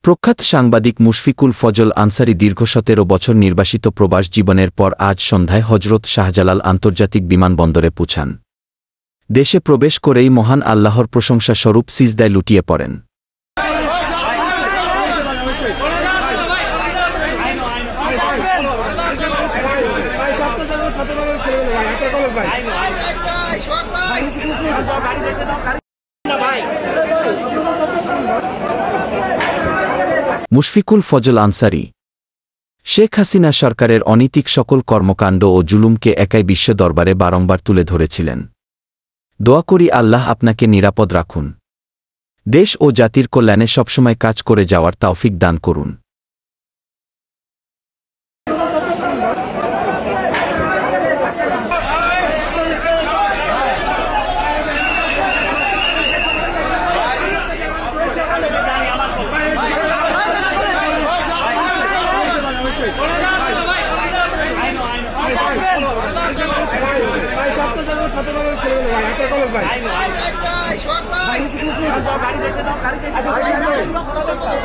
প্রখ্যাত সাংবাদিক মুশফিকুল ফজল আনসারী দীর্ঘ ১৭ বছর নির্বাসিত প্রবাস জীবনের পর আজ সন্ধ্যায় হজরত শাহজালাল আন্তর্জাতিক বিমানবন্দরে পৌঁছান। দেশে প্রবেশ করেই মহান আল্লাহর প্রশংসা স্বরূপ সিজদায় লুটিয়ে পড়েন। মুশফিকুল ফজল আনসারী শেখ হাসিনা সরকারের অনৈতিক সকল কর্মকাণ্ড ও জুলুমকে একাই বিশ্ব দরবারে বারংবার তুলে ধরেছিলেন। দোয়া করি আল্লাহ আপনাকে নিরাপদ রাখুন, দেশ ও জাতির কল্যাণে সবসময় কাজ করে যাওয়ার তৌফিক দান করুন।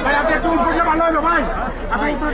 ভাই আপনি একটু উপরে ভালো হবে ভাই, আপনি উপরে